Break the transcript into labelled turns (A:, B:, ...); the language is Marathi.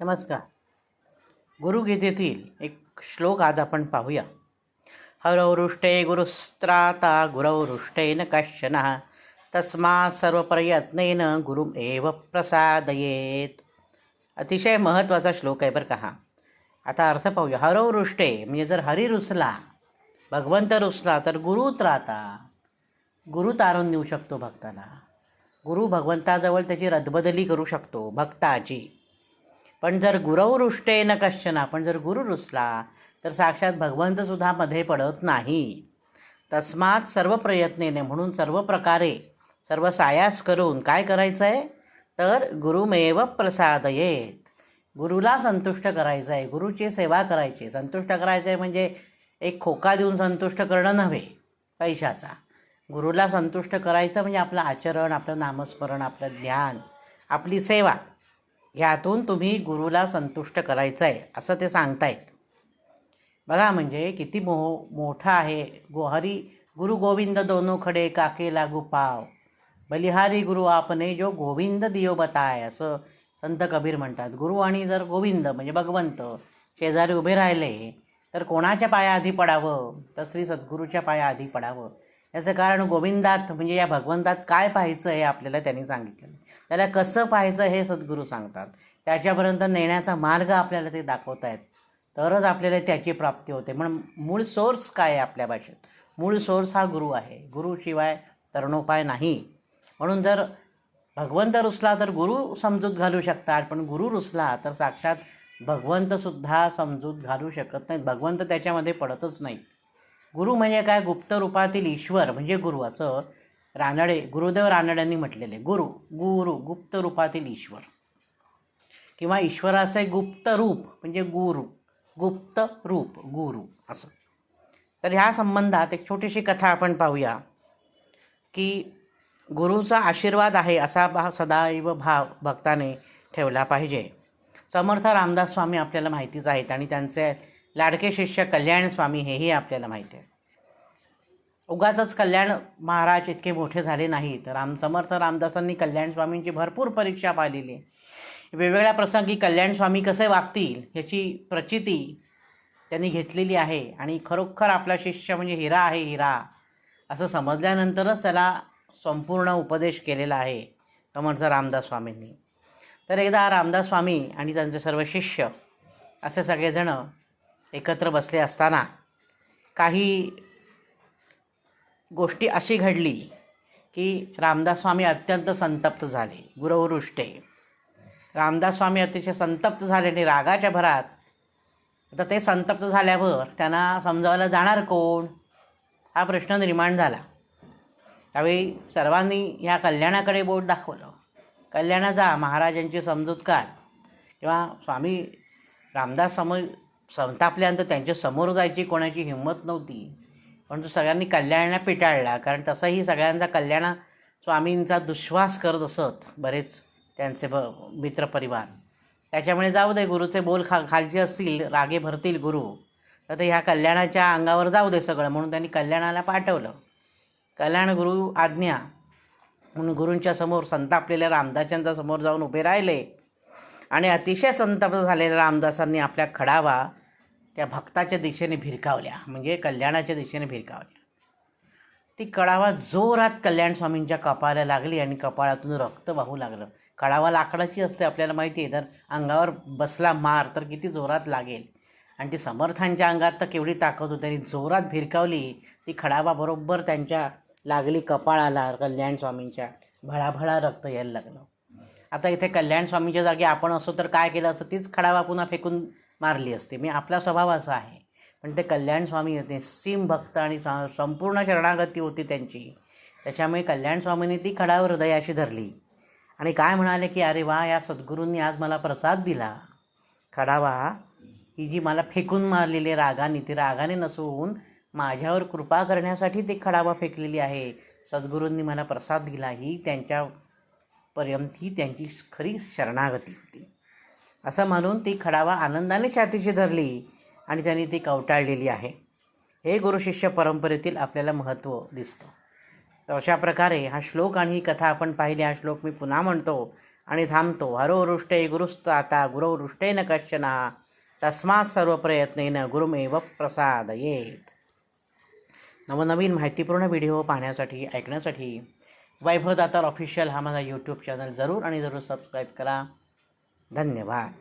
A: नमस्कार. गुरुगीतेतील एक श्लोक आज आपण पाहूया. हरौरुष्टे गुरुस्त्राता गुरौरुष्टेन कश्चन तस्मात् सर्वप्रयत्नेन गुरुम एव प्रसादयेत. अतिशय महत्त्वाचा श्लोक आहे बरं का हा. आता अर्थ पाहूया. हरौरुष्टे म्हणजे जर हरी रुसला, भगवंत रुसला तर गुरु त्राता, गुरु तारून देऊ शकतो भक्ताला. गुरु भगवंताजवळ त्याची रदबदली करू शकतो भक्ताची. पण जर गुरौरुष्टे न कश्चन, पण जर गुरु रुसला तर साक्षात भगवंतसुद्धा मध्ये पडत नाही. तस्मात सर्व प्रयत्नेने, म्हणून सर्व प्रकारे सर्व सायास करून काय करायचं आहे तर गुरुमेव प्रसादयेत, गुरुला संतुष्ट करायचं आहे, गुरुची सेवा करायची. संतुष्ट करायचं आहे म्हणजे एक खोका देऊन संतुष्ट करणं नव्हे पैशाचा. गुरुला संतुष्ट करायचं म्हणजे आपलं आचरण, आपलं नामस्मरण, आपलं ध्यान, आपली सेवा, ह्यातून तुम्ही गुरुला संतुष्ट करायचं आहे असं ते सांगतायत. बघा म्हणजे किती मोठा आहे. हरी गुरु गोविंद दोनो खडे काके लागू पाव, बलिहारी गुरु आपने जो गोविंद दियो बताय, असं संत कबीर म्हणतात. गुरु आणि जर गोविंद म्हणजे भगवंत शेजारी उभे राहिले तर कोणाच्या पाया आधी पडावं तर श्री सद्गुरूच्या पाया आधी पडावं. याचं कारण गोविंदात म्हणजे या भगवंतात काय पाहायचं हे आपल्याला त्यांनी सांगितलं. त्याला कसं पाहायचं हे सद्गुरू सांगतात. त्याच्यापर्यंत नेण्याचा मार्ग आपल्याला ते दाखवत आहेत, तरच आपल्याला त्याची प्राप्ती होते. म्हणून मूळ सोर्स काय आहे आपल्या भाषेत? मूळ सोर्स हा गुरु आहे. गुरुशिवाय तरणोपाय नाही. म्हणून जर भगवंत रुसला तर गुरु समजूत घालू शकतात, पण गुरु रुसला तर साक्षात भगवंतसुद्धा समजूत घालू शकत नाहीत. भगवंत त्याच्यामध्ये पडतच नाही. गुरु म्हणजे काय? गुप्त रूपातील ईश्वर म्हणजे गुरु, असं गुरुदेव रानड्यांनी म्हटलेले. गुरु गुरु गुप्त रूपातील ईश्वर किंवा ईश्वराचे गुप्त रूप म्हणजे गुरु, गुप्त रूप गुरु असं. तर ह्या संबंधात एक छोटीशी कथा आपण पाहूया की गुरुचा आशीर्वाद आहे असा सदैव भाव भक्ताने ठेवला पाहिजे. समर्थ रामदास स्वामी आपल्याला माहितीच आहेत आणि त्यांचे लाडके शिष्य कल्याण स्वामी हेही आपल्याला माहिती आहे. उगाचच कल्याण महाराज इतके मोठे झाले नाही, तर समर्थ रामदासांनी कल्याण स्वामींची भरपूर परीक्षा पाहिलेली आहे. वेगवेगळ्या प्रसंगी कल्याण स्वामी कसे वागतील याची प्रचिती त्यांनी घेतलेली आहे आणि खरोखर आपला शिष्य म्हणजे हिरा आहे, हिरा असं समजल्यानंतरच त्याला संपूर्ण उपदेश केलेला आहे समर्थ रामदास स्वामींनी. तर एकदा रामदास स्वामी आणि त्यांचे सर्व शिष्य असे सगळेजण एकत्र बसले असताना काही गोष्टी अशी घडली की रामदास स्वामी अत्यंत संतप्त झाले. गुरौरुष्टे. रामदास स्वामी अतिशय संतप्त झाले आणि रागाच्या भरात आता ते संतप्त झाल्यावर त्यांना समजावायला जाणार कोण हा प्रश्न निर्माण झाला. त्यावेळी सर्वांनी ह्या कल्याणाकडे बोट दाखवलं. कल्याणा जा, महाराजांची समजूत काढ. किंवा स्वामी रामदास समोर संतापल्यानंतर त्यांच्या समोर जायची कोणाची हिंमत नव्हती, परंतु सगळ्यांनी कल्याणा पिटाळला. कारण तसंही सगळ्यांचा कल्याणा स्वामींचा दुश्वास करत असत बरेच त्यांचे मित्रपरिवार. त्याच्यामुळे जाऊ दे, गुरुचे बोल खालचे असतील, रागे भरतील गुरु, तर ते ह्या कल्याणाच्या अंगावर जाऊ दे सगळं, म्हणून त्यांनी कल्याणाला पाठवलं. कल्याण गुरु आज्ञा म्हणून गुरूंच्या समोर संतापलेल्या रामदासांच्या समोर जाऊन उभे राहिले आणि अतिशय संतप्त झालेल्या रामदासांनी आपल्या खडावा त्या भक्ताच्या दिशेने भिरकावल्या, म्हणजे कल्याणाच्या दिशेने भिरकावल्या. ती कडावा जोरात कल्याण स्वामींच्या कपाळाला लागली आणि कपाळातून रक्त वाहू लागलं. कडावा लाकडाची असते आपल्याला माहिती आहे, तर अंगावर बसला मार तर किती जोरात लागेल. आणि ती समर्थांच्या अंगात तर केवढी ताकद होती. त्यांनी जोरात भिरकावली. ती खडावा बरोबर त्यांच्या लागली कपाळाला कल्याण स्वामींच्या. भळाभळा रक्त यायला लागलं. आता इथे कल्याण स्वामींच्या जागी आपण असो तर काय केलं असतं? तीच खडावा पुन्हा फेकून मारली असते. मी आपला स्वभाव असा आहे. पण ते कल्याण स्वामी होते, सीम भक्त आणि संपूर्ण शरणागती होती त्यांची. त्याच्यामुळे कल्याण स्वामींनी ती खडावर हृदयाशी धरली आणि काय म्हणाले की अरे वा, या सद्गुरूंनी आज मला प्रसाद दिला. खडावा ही जी मला फेकून मारलेली रागाने, ती रागाने नसून माझ्यावर कृपा करण्यासाठी ती खडावा फेकलेली आहे. सद्गुरूंनी मला प्रसाद दिला, ही त्यांच्यापर्यंत ही त्यांची खरी शरणागती होती असं म्हणून ती खडावा आनंदाने छातीशी धरली आणि त्यांनी ती कवटाळलेली आहे. हे गुरुशिष्य परंपरेतील आपल्याला महत्त्व दिसतं. तर अशा प्रकारे हा श्लोक आणि ही कथा आपण पाहिली. हा श्लोक मी पुन्हा म्हणतो आणि थांबतो. हरोरुष्टे गुरुस्त्राता गुरौरुष्टेन कश्चन तस्मात् सर्व प्रयत्नेन गुरुमेव प्रसादयेत. नवनवीन माहितीपूर्ण व्हिडिओ पाहण्यासाठी ऐकण्यासाठी वैभव दातार ऑफिशियल हा माझा यूट्यूब चॅनल जरूर आणि जरूर सबस्क्राईब करा. धन्यवाद.